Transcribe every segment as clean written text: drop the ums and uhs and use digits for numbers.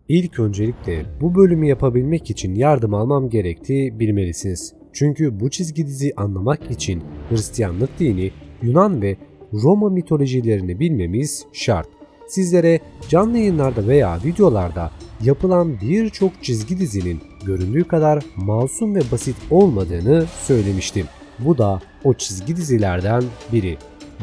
İlk öncelikle bu bölümü yapabilmek için yardım almam gerektiği bilmelisiniz. Çünkü bu çizgi diziyi anlamak için Hristiyanlık dini, Yunan ve Roma mitolojilerini bilmemiz şart. Sizlere canlı yayınlarda veya videolarda yapılan birçok çizgi dizinin göründüğü kadar masum ve basit olmadığını söylemiştim. Bu da o çizgi dizilerden biri.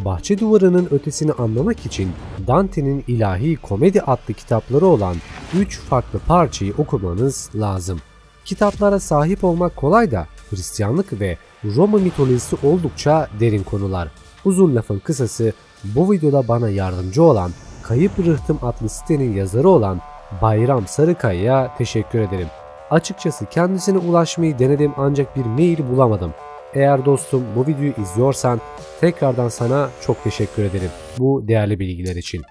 Bahçe Duvarı'nın ötesini anlamak için Dante'nin İlahi Komedi adlı kitapları olan 3 farklı parçayı okumanız lazım. Kitaplara sahip olmak kolay da Hristiyanlık ve Roma mitolojisi oldukça derin konular. Uzun lafın kısası, bu videoda bana yardımcı olan Kayıp Rıhtım adlı sitenin yazarı olan Bayram Sarıkaya'ya teşekkür ederim. Açıkçası kendisine ulaşmayı denedim ancak bir mail bulamadım. Eğer dostum bu videoyu izliyorsan tekrardan sana çok teşekkür ederim bu değerli bilgiler için.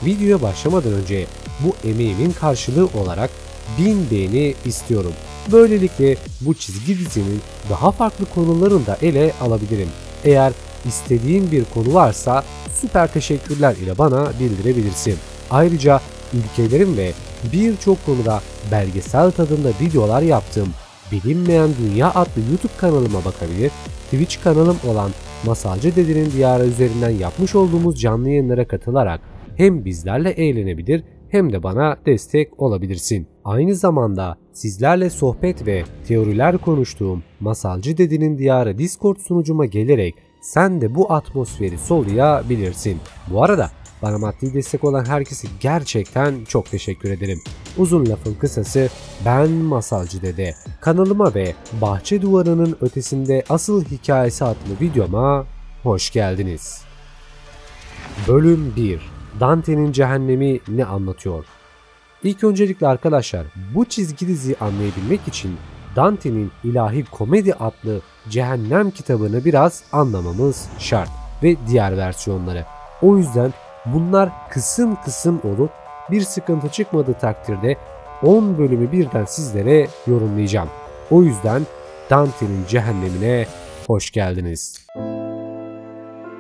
Videoya başlamadan önce bu emeğimin karşılığı olarak 1000 beğeni istiyorum. Böylelikle bu çizgi dizinin daha farklı konularını da ele alabilirim. Eğer istediğin bir konu varsa süper teşekkürler ile bana bildirebilirsin. Ayrıca ülkelerin ve birçok konuda belgesel tadında videolar yaptığım Bilinmeyen Dünya adlı YouTube kanalıma bakabilir, Twitch kanalım olan Masalcı Dede'nin Diyarı üzerinden yapmış olduğumuz canlı yayınlara katılarak hem bizlerle eğlenebilir hem de bana destek olabilirsin. Aynı zamanda sizlerle sohbet ve teoriler konuştuğum Masalcı Dede'nin Diyarı Discord sunucuma gelerek sen de bu atmosferi soluyabilirsin. Bu arada bana maddi destek olan herkese gerçekten çok teşekkür ederim. Uzun lafın kısası, ben Masalcı Dede. Kanalıma ve Bahçe Duvarı'nın ötesinde asıl hikayesi adlı videoma hoş geldiniz. Bölüm 1. Dante'nin cehennemi ne anlatıyor? İlk öncelikle arkadaşlar, bu çizgi diziyi anlayabilmek için Dante'nin İlahi Komedi adlı cehennem kitabını biraz anlamamız şart ve diğer versiyonları. O yüzden bunlar kısım kısım olup bir sıkıntı çıkmadığı takdirde 10 bölümü birden sizlere yorumlayacağım. O yüzden Dante'nin cehennemine hoş geldiniz.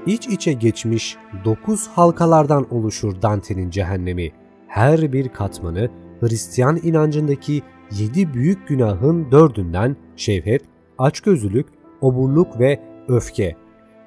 İç içe geçmiş 9 halkalardan oluşur Dante'nin cehennemi. Her bir katmanı Hristiyan inancındaki 7 büyük günahın 4'ünden şehvet, açgözlülük, oburluk ve öfke.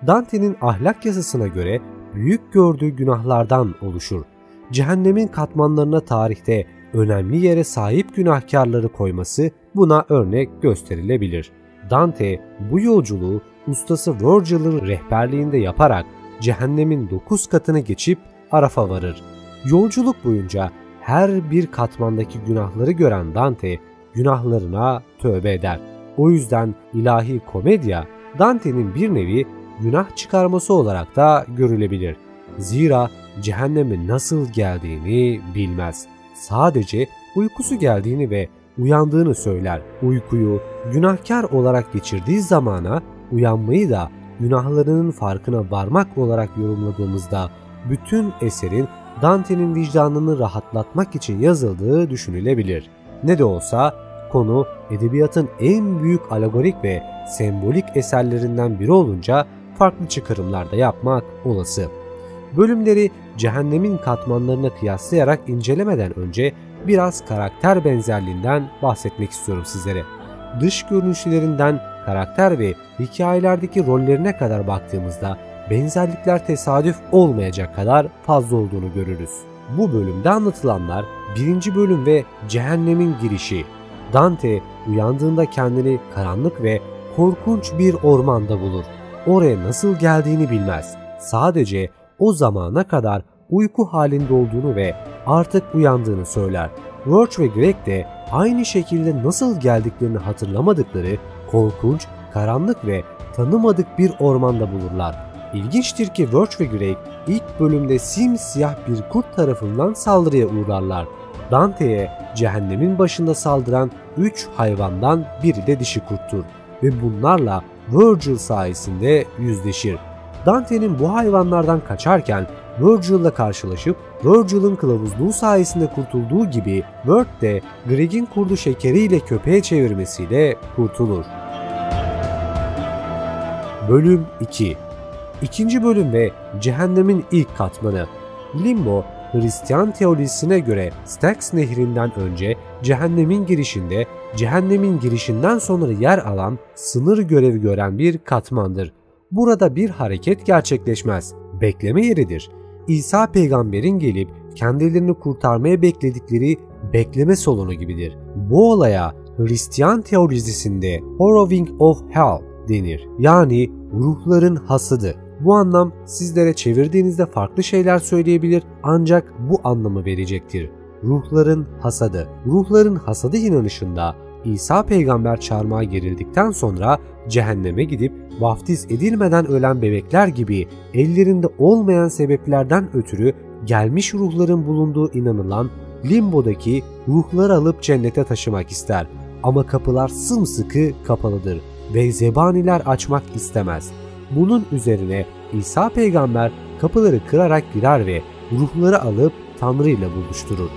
Dante'nin ahlak yasasına göre büyük gördüğü günahlardan oluşur. Cehennemin katmanlarına tarihte önemli yere sahip günahkarları koyması buna örnek gösterilebilir. Dante bu yolculuğu ustası Virgil'in rehberliğinde yaparak cehennemin 9 katını geçip Araf'a varır. Yolculuk boyunca her bir katmandaki günahları gören Dante günahlarına tövbe eder. O yüzden İlahi Komedya Dante'nin bir nevi günah çıkarması olarak da görülebilir. Zira cehenneme nasıl geldiğini bilmez. Sadece uykusu geldiğini ve uyandığını söyler. Uykuyu günahkar olarak geçirdiği zamana, uyanmayı da günahlarının farkına varmak olarak yorumladığımızda bütün eserin Dante'nin vicdanını rahatlatmak için yazıldığı düşünülebilir. Ne de olsa konu edebiyatın en büyük alegorik ve sembolik eserlerinden biri olunca farklı çıkarımlar da yapmak olası. Bölümleri cehennemin katmanlarına kıyaslayarak incelemeden önce biraz karakter benzerliğinden bahsetmek istiyorum sizlere. Dış görünüşlerinden karakter ve hikayelerdeki rollerine kadar baktığımızda benzerlikler tesadüf olmayacak kadar fazla olduğunu görürüz. Bu bölümde anlatılanlar 1. bölüm ve cehennemin girişi. Dante uyandığında kendini karanlık ve korkunç bir ormanda bulur. Oraya nasıl geldiğini bilmez. Sadece o zamana kadar uyku halinde olduğunu ve artık uyandığını söyler. Roach ve Greg de aynı şekilde nasıl geldiklerini hatırlamadıkları korkunç, karanlık ve tanımadık bir ormanda bulurlar. İlginçtir ki Roach ve Greg ilk bölümde simsiyah bir kurt tarafından saldırıya uğrarlar. Dante'ye cehennemin başında saldıran 3 hayvandan biri de dişi kurttur ve bunlarla Virgil sayesinde yüzleşir. Dante'nin bu hayvanlardan kaçarken Virgil'la karşılaşıp Virgil'in kılavuzluğu sayesinde kurtulduğu gibi Wirt de Greg'in kurdu şekeriyle köpeğe çevirmesiyle kurtulur. Bölüm 2. İkinci bölüm ve cehennemin ilk katmanı. Limbo, Hristiyan teolojisine göre Styx nehrinden önce cehennemin girişinde, cehennemin girişinden sonra yer alan sınır görevi gören bir katmandır. Burada bir hareket gerçekleşmez, bekleme yeridir. İsa peygamberin gelip kendilerini kurtarmaya bekledikleri bekleme salonu gibidir. Bu olaya Hristiyan teolojisinde Harrowing of Hell denir. Yani ruhların hasadı. Bu anlam sizlere çevirdiğinizde farklı şeyler söyleyebilir ancak bu anlamı verecektir. Ruhların hasadı. Ruhların hasadı inanışında İsa peygamber çarmıha gerildikten sonra cehenneme gidip vaftiz edilmeden ölen bebekler gibi ellerinde olmayan sebeplerden ötürü gelmiş ruhların bulunduğu inanılan limbodaki ruhları alıp cennete taşımak ister. Ama kapılar sımsıkı kapalıdır ve zebaniler açmak istemez. Bunun üzerine İsa peygamber kapıları kırarak girer ve ruhları alıp Tanrı ile buluşturur.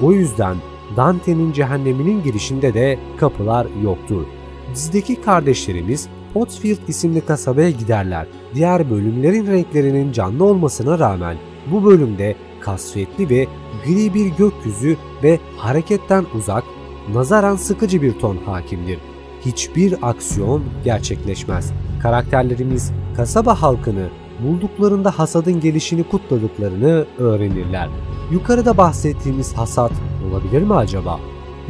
O yüzden Dante'nin cehenneminin girişinde de kapılar yoktur. Dizideki kardeşlerimiz Pottsfield isimli kasabaya giderler. Diğer bölümlerin renklerinin canlı olmasına rağmen bu bölümde kasvetli ve gri bir gökyüzü ve hareketten uzak, nazaran sıkıcı bir ton hakimdir. Hiçbir aksiyon gerçekleşmez. Karakterlerimiz kasaba halkını bulduklarında hasadın gelişini kutladıklarını öğrenirler. Yukarıda bahsettiğimiz hasat olabilir mi acaba?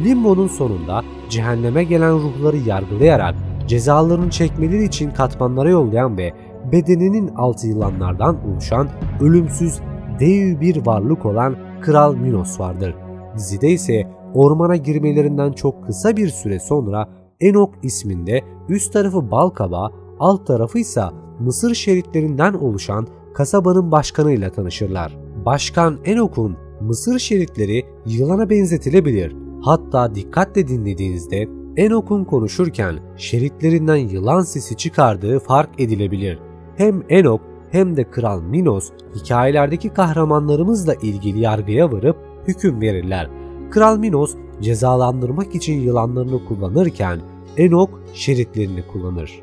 Limbo'nun sonunda cehenneme gelen ruhları yargılayarak cezalarını çekmeleri için katmanlara yollayan ve bedeninin altı yılanlardan oluşan ölümsüz dev bir varlık olan Kral Minos vardır. Dizide ise ormana girmelerinden çok kısa bir süre sonra Enok isminde üst tarafı bal kabağı, alt tarafı ise mısır şeritlerinden oluşan kasabanın başkanıyla tanışırlar. Başkan Enok'un mısır şeritleri yılana benzetilebilir. Hatta dikkatle dinlediğinizde Enok'un konuşurken şeritlerinden yılan sesi çıkardığı fark edilebilir. Hem Enok hem de Kral Minos hikayelerdeki kahramanlarımızla ilgili yargıya varıp hüküm verirler. Kral Minos cezalandırmak için yılanlarını kullanırken Enok şeritlerini kullanır.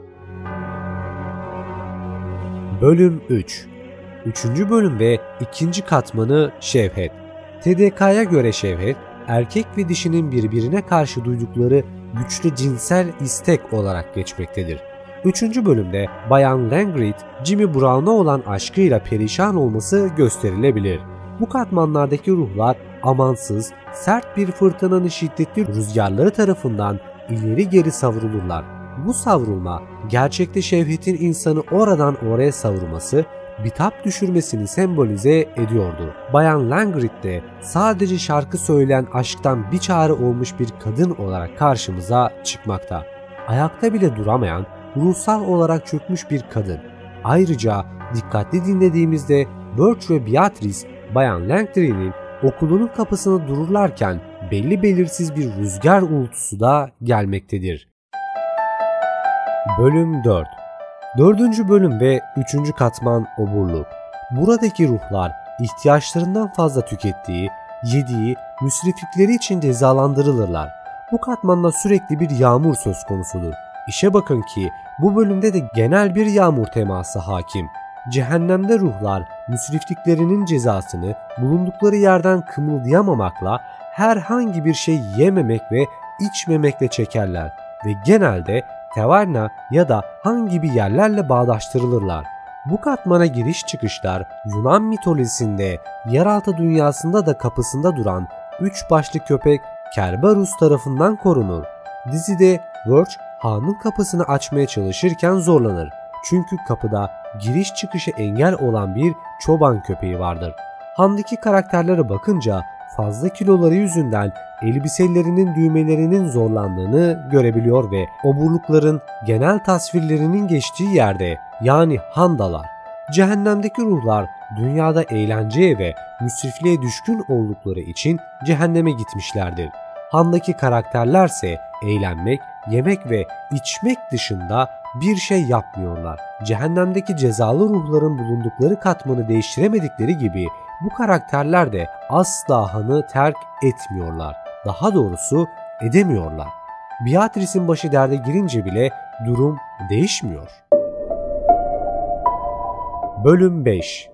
Bölüm 3. 3. bölüm ve 2. katmanı Şevhet. TDK'ya göre şevhet, erkek ve dişinin birbirine karşı duydukları güçlü cinsel istek olarak geçmektedir. 3. bölümde Bayan Langrid, Jimmy Brown'a olan aşkıyla perişan olması gösterilebilir. Bu katmanlardaki ruhlar amansız, sert bir fırtınanın şiddetli rüzgarları tarafından ileri geri savrulurlar. Bu savrulma, gerçekte şevhetin insanı oradan oraya savrulması, bitap düşürmesini sembolize ediyordu. Bayan Langrid de sadece şarkı söyleyen aşktan bir çare olmuş bir kadın olarak karşımıza çıkmakta. Ayakta bile duramayan, ruhsal olarak çökmüş bir kadın. Ayrıca dikkatli dinlediğimizde Birch ve Beatrice, Bayan Langtry'nin okulunun kapısını dururlarken belli belirsiz bir rüzgar uğultusu da gelmektedir. Bölüm 4. 4. bölüm ve 3. katman oburluk. Buradaki ruhlar ihtiyaçlarından fazla tükettiği, yediği, müsriflikleri için cezalandırılırlar. Bu katmanda sürekli bir yağmur söz konusudur. İşe bakın ki bu bölümde de genel bir yağmur teması hakim. Cehennemde ruhlar müsrifliklerinin cezasını bulundukları yerden kımıldayamamakla, herhangi bir şey yememek ve içmemekle çekerler ve genelde taverna ya da han gibi yerlerle bağdaştırılırlar. Bu katmana giriş çıkışlar Yunan mitolojisinde yeraltı dünyasında da kapısında duran 3 başlı köpek Kerberus tarafından korunur. Dizide Birch hanın kapısını açmaya çalışırken zorlanır. Çünkü kapıda giriş çıkışa engel olan bir çoban köpeği vardır. Handaki karakterlere bakınca fazla kiloları yüzünden elbiselerinin düğmelerinin zorlandığını görebiliyor ve oburlukların genel tasvirlerinin geçtiği yerde, yani handalar, cehennemdeki ruhlar dünyada eğlenceye ve müsrifliğe düşkün oldukları için cehenneme gitmişlerdir. Handaki karakterlerse eğlenmek, yemek ve içmek dışında bir şey yapmıyorlar. Cehennemdeki cezalı ruhların bulundukları katmanı değiştiremedikleri gibi bu karakterler de asla hanı terk etmiyorlar. Daha doğrusu edemiyorlar. Beatrice'in başı derde girince bile durum değişmiyor. Bölüm 5.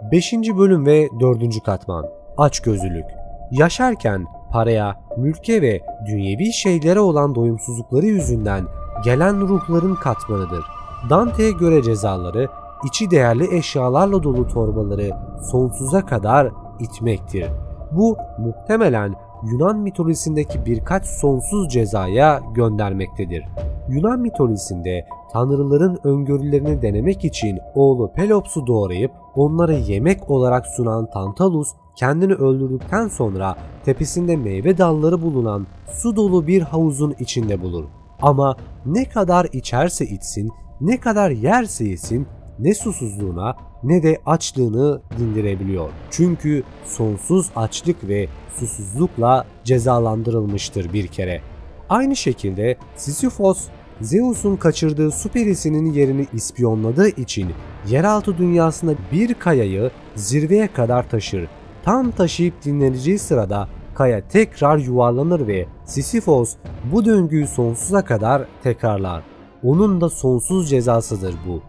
5. bölüm ve 4. katman. Açgözlülük. Yaşarken paraya, mülke ve dünyevi şeylere olan doyumsuzlukları yüzünden gelen ruhların katmanıdır. Dante'ye göre cezaları, içi değerli eşyalarla dolu torbaları sonsuza kadar itmektir. Bu muhtemelen Yunan mitolojisindeki birkaç sonsuz cezaya göndermektedir. Yunan mitolojisinde tanrıların öngörülerini denemek için oğlu Pelops'u doğrayıp onlara yemek olarak sunan Tantalus, kendini öldürdükten sonra tepesinde meyve dalları bulunan su dolu bir havuzun içinde bulur. Ama ne kadar içerse içsin, ne kadar yerse yesin, ne susuzluğuna ne de açlığını dindirebiliyor. Çünkü sonsuz açlık ve susuzlukla cezalandırılmıştır bir kere. Aynı şekilde Sisyphos, Zeus'un kaçırdığı su perisinin yerini ispiyonladığı için yeraltı dünyasında bir kayayı zirveye kadar taşır. Tam taşıyıp dinleneceği sırada kaya tekrar yuvarlanır ve Sisyphos bu döngüyü sonsuza kadar tekrarlar. Onun da sonsuz cezasıdır bu.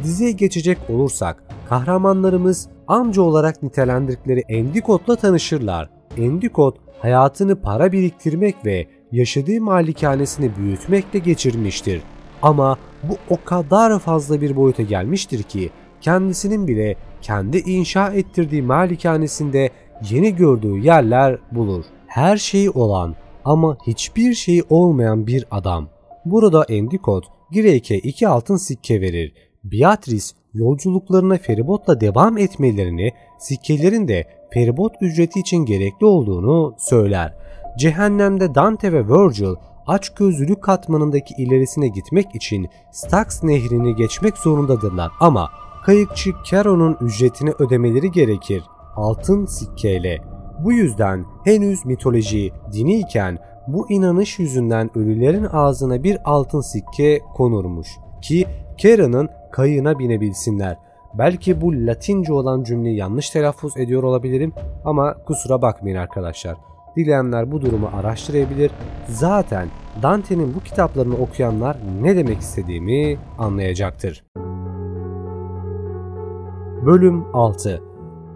Diziye geçecek olursak kahramanlarımız amca olarak nitelendirdikleri Endikot'la tanışırlar. Endikot hayatını para biriktirmek ve yaşadığı malikanesini büyütmekle geçirmiştir. Ama bu o kadar fazla bir boyuta gelmiştir ki kendisinin bile kendi inşa ettirdiği malikanesinde yeni gördüğü yerler bulur. Her şeyi olan ama hiçbir şeyi olmayan bir adam. Burada Endikot Girake'e 2 altın sikke verir. Beatrice yolculuklarına feribotla devam etmelerini, sikkelerin de feribot ücreti için gerekli olduğunu söyler. Cehennemde Dante ve Virgil açgözlülük katmanındaki ilerisine gitmek için Styx nehrini geçmek zorundadırlar ama kayıkçı Charon'un ücretini ödemeleri gerekir altın sikkeyle. Bu yüzden henüz mitoloji dini iken bu inanış yüzünden ölülerin ağzına bir altın sikke konurmuş ki Charon'un kayığına binebilsinler. Belki bu Latince olan cümleyi yanlış telaffuz ediyor olabilirim ama kusura bakmayın arkadaşlar. Dileyenler bu durumu araştırabilir. Zaten Dante'nin bu kitaplarını okuyanlar ne demek istediğimi anlayacaktır. Bölüm 6.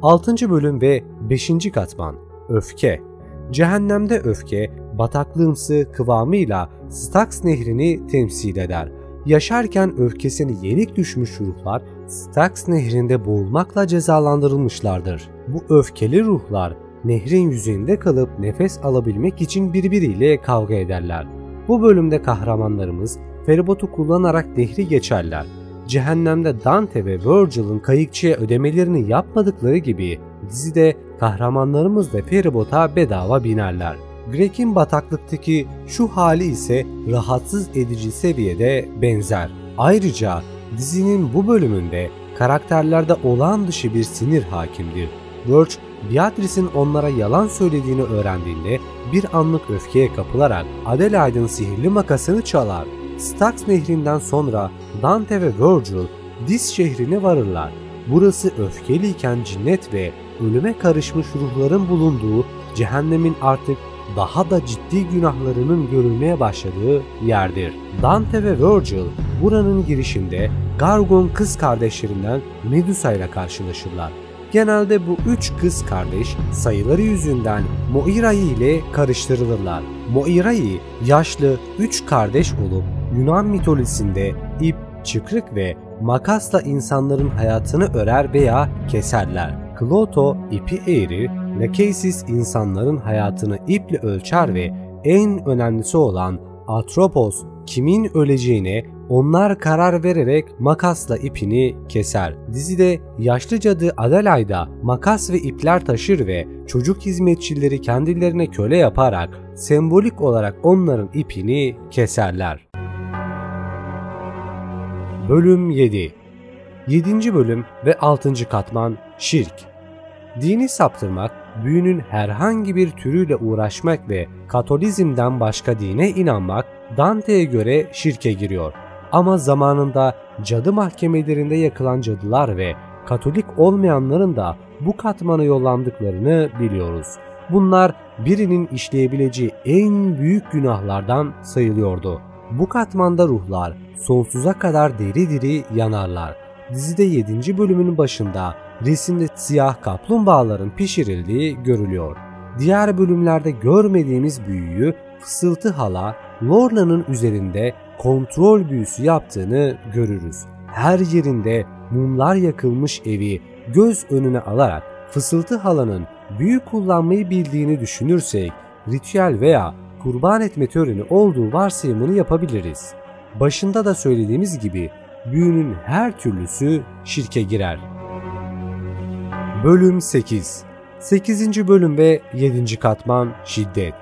6. bölüm ve 5. katman. Öfke. Cehennemde öfke, bataklığımsı kıvamıyla Styx nehrini temsil eder. Yaşarken öfkesine yenik düşmüş ruhlar Styx nehrinde boğulmakla cezalandırılmışlardır. Bu öfkeli ruhlar nehrin yüzeyinde kalıp nefes alabilmek için birbiriyle kavga ederler. Bu bölümde kahramanlarımız feribotu kullanarak nehri geçerler. Cehennemde Dante ve Virgil'in kayıkçıya ödemelerini yapmadıkları gibi dizide kahramanlarımız da feribota bedava binerler. Greg'in bataklıktaki şu hali ise rahatsız edici seviyede benzer. Ayrıca dizinin bu bölümünde karakterlerde olağan dışı bir sinir hakimdir. Verge, Beatrice'in onlara yalan söylediğini öğrendiğinde bir anlık öfkeye kapılarak Adelaide'ın sihirli makasını çalar. Styx nehrinden sonra Dante ve Virgil Dis şehrine varırlar. Burası öfkeliyken cinnet ve ölüme karışmış ruhların bulunduğu, cehennemin artık daha da ciddi günahlarının görülmeye başladığı yerdir. Dante ve Virgil buranın girişinde Gargon kız kardeşlerinden Medusa ile karşılaşırlar. Genelde bu 3 kız kardeş sayıları yüzünden Moirai ile karıştırılırlar. Moirai yaşlı 3 kardeş olup Yunan mitolojisinde ip, çıkrık ve makasla insanların hayatını örer veya keserler. Kloto ipi eğrir, Lachesis insanların hayatını iple ölçer ve en önemlisi olan Atropos kimin öleceğine onlar karar vererek makasla ipini keser. Dizide yaşlı cadı Adelaide makas ve ipler taşır ve çocuk hizmetçileri kendilerine köle yaparak sembolik olarak onların ipini keserler. Bölüm 7. 7. bölüm ve 6. katman Şirk. Dini saptırmak, büyünün herhangi bir türüyle uğraşmak ve Katolizmden başka dine inanmak Dante'ye göre şirke giriyor. Ama zamanında cadı mahkemelerinde yakılan cadılar ve Katolik olmayanların da bu katmana yollandıklarını biliyoruz. Bunlar birinin işleyebileceği en büyük günahlardan sayılıyordu. Bu katmanda ruhlar sonsuza kadar diri diri yanarlar. Dizide 7. bölümün başında resimde siyah kaplumbağaların pişirildiği görülüyor. Diğer bölümlerde görmediğimiz büyüyü Fısıltı Hala, Lorna'nın üzerinde kontrol büyüsü yaptığını görürüz. Her yerinde mumlar yakılmış evi göz önüne alarak Fısıltı Hala'nın büyü kullanmayı bildiğini düşünürsek, ritüel veya kurban etme töreni olduğu varsayımını yapabiliriz. Başında da söylediğimiz gibi büyünün her türlüsü şirke girer. Bölüm 8. 8. bölüm ve 7. katman şiddet.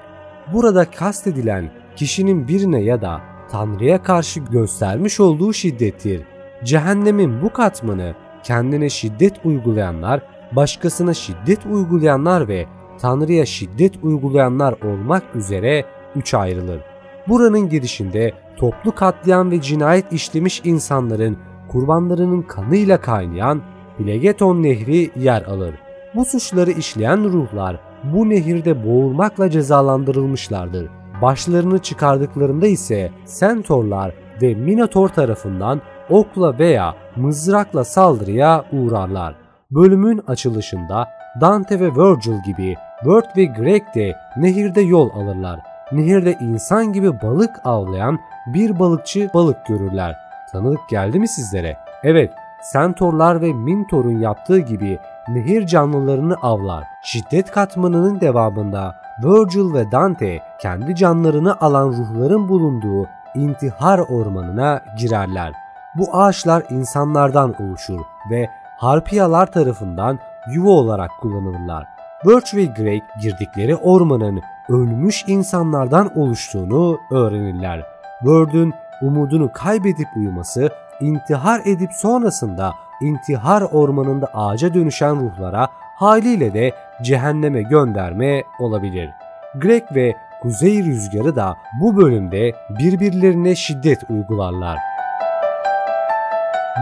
Burada kastedilen kişinin birine ya da Tanrı'ya karşı göstermiş olduğu şiddettir. Cehennemin bu katmanı kendine şiddet uygulayanlar, başkasına şiddet uygulayanlar ve Tanrı'ya şiddet uygulayanlar olmak üzere 3'e ayrılır. Buranın girişinde toplu katliam ve cinayet işlemiş insanların kurbanlarının kanıyla kaynayan Phlegeton Nehri yer alır. Bu suçları işleyen ruhlar bu nehirde boğulmakla cezalandırılmışlardır. Başlarını çıkardıklarında ise Sentorlar ve Minotaur tarafından okla veya mızrakla saldırıya uğrarlar. Bölümün açılışında Dante ve Virgil gibi Word ve Greg de nehirde yol alırlar. Nehirde insan gibi balık avlayan bir balıkçı balık görürler. Tanıdık geldi mi sizlere? Evet, Sentorlar ve Minotaur'un yaptığı gibi nehir canlılarını avlar. Şiddet katmanının devamında Virgil ve Dante kendi canlarını alan ruhların bulunduğu intihar ormanına girerler. Bu ağaçlar insanlardan oluşur ve harpiyalar tarafından yuva olarak kullanılırlar. Birch ve Greg girdikleri ormanın ölmüş insanlardan oluştuğunu öğrenirler. Bird'ün umudunu kaybedip uyuması, intihar edip sonrasında intihar ormanında ağaca dönüşen ruhlara haliyle de cehenneme gönderme olabilir. Greg ve Kuzey Rüzgarı da bu bölümde birbirlerine şiddet uygularlar.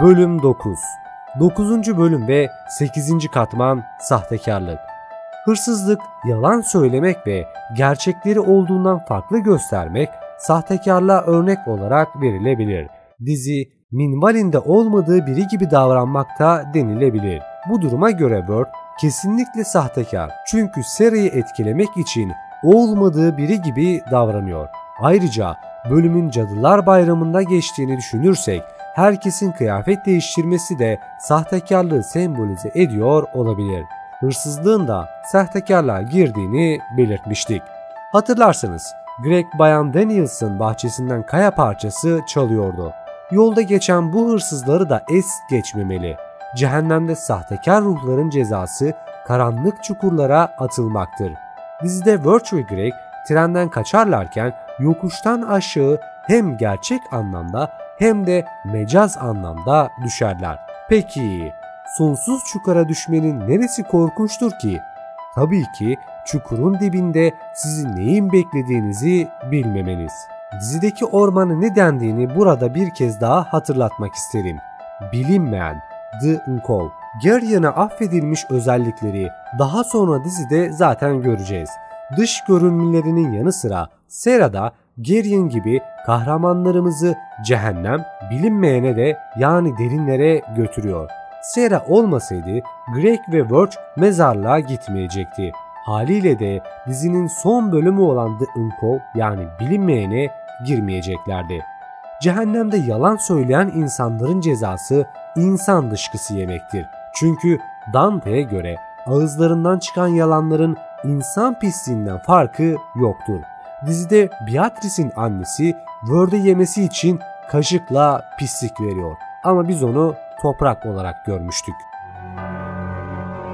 Bölüm 9. 9. bölüm ve 8. katman sahtekarlık. Hırsızlık, yalan söylemek ve gerçekleri olduğundan farklı göstermek sahtekarlığa örnek olarak verilebilir. Dizi, minvalinde olmadığı biri gibi davranmakta denilebilir. Bu duruma göre Bird kesinlikle sahtekar. Çünkü Sera'yı etkilemek için olmadığı biri gibi davranıyor. Ayrıca bölümün Cadılar Bayramı'nda geçtiğini düşünürsek herkesin kıyafet değiştirmesi de sahtekarlığı sembolize ediyor olabilir. Hırsızlığın da sahtekarlığa girdiğini belirtmiştik. Hatırlarsınız, Greg Bayan Daniels'ın bahçesinden kaya parçası çalıyordu. Yolda geçen bu hırsızları da es geçmemeli. Cehennemde sahtekar ruhların cezası karanlık çukurlara atılmaktır. Dizide Birch ve Greg trenden kaçarlarken yokuştan aşağı hem gerçek anlamda hem de mecaz anlamda düşerler. Peki sonsuz çukura düşmenin neresi korkunçtur ki? Tabii ki çukurun dibinde sizi neyin beklediğinizi bilmemeniz. Dizideki ormana ne dendiğini burada bir kez daha hatırlatmak isterim. Bilinmeyen, The Unknown. Gerion'a affedilmiş özellikleri daha sonra dizide zaten göreceğiz. Dış görünümlerinin yanı sıra Sera'da Gerion gibi kahramanlarımızı cehennem, bilinmeyene de yani derinlere götürüyor. Sera olmasaydı Greg ve Birch mezarlığa gitmeyecekti. Haliyle de dizinin son bölümü olan The Unknown yani bilinmeyene girmeyeceklerdi. Cehennemde yalan söyleyen insanların cezası insan dışkısı yemektir. Çünkü Dante'ye göre ağızlarından çıkan yalanların insan pisliğinden farkı yoktur. Dizide Beatrice'in annesi Word'e yemesi için kaşıkla pislik veriyor. Ama biz onu toprak olarak görmüştük.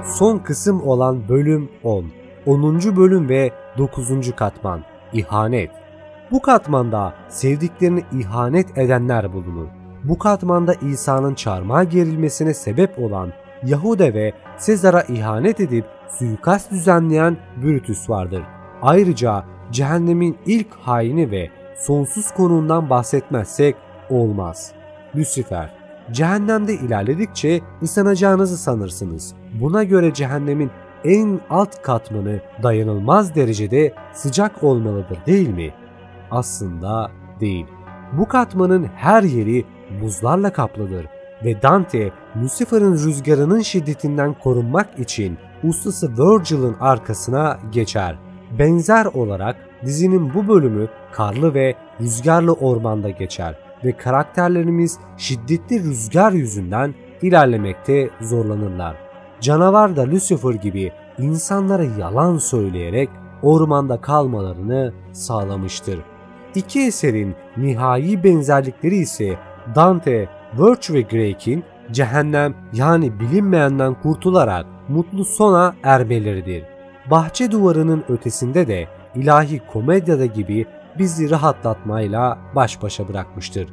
Son kısım olan bölüm 10. 10. bölüm ve 9. katman. İhanet. Bu katmanda sevdiklerini ihanet edenler bulunur. Bu katmanda İsa'nın çarmıha gerilmesine sebep olan Yahuda ve Sezar'a ihanet edip suikast düzenleyen Brutus vardır. Ayrıca cehennemin ilk haini ve sonsuz konuğundan bahsetmezsek olmaz. Lucifer. Cehennemde ilerledikçe ısınacağınızı sanırsınız. Buna göre cehennemin en alt katmanı dayanılmaz derecede sıcak olmalıdır değil mi? Aslında değil. Bu katmanın her yeri buzlarla kaplıdır. ve Dante, Lucifer'ın rüzgarının şiddetinden korunmak için ustası Virgil'in arkasına geçer. Benzer olarak dizinin bu bölümü karlı ve rüzgarlı ormanda geçer ve karakterlerimiz şiddetli rüzgar yüzünden ilerlemekte zorlanırlar. Canavar da Lucifer gibi insanlara yalan söyleyerek ormanda kalmalarını sağlamıştır. İki eserin nihai benzerlikleri ise Dante, Virgil ve Grake'in cehennem yani bilinmeyenden kurtularak mutlu sona ermeleridir. Bahçe Duvarı'nın ötesinde de ilahi komedyada gibi bizi rahatlatmayla baş başa bırakmıştır.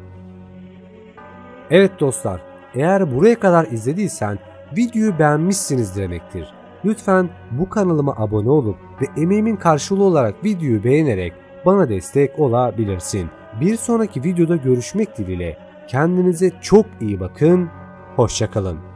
Evet dostlar, eğer buraya kadar izlediysen videoyu beğenmişsiniz demektir. Lütfen bu kanalıma abone olup ve emeğimin karşılığı olarak videoyu beğenerek bana destek olabilirsin. Bir sonraki videoda görüşmek dileğiyle. Kendinize çok iyi bakın. Hoşça kalın.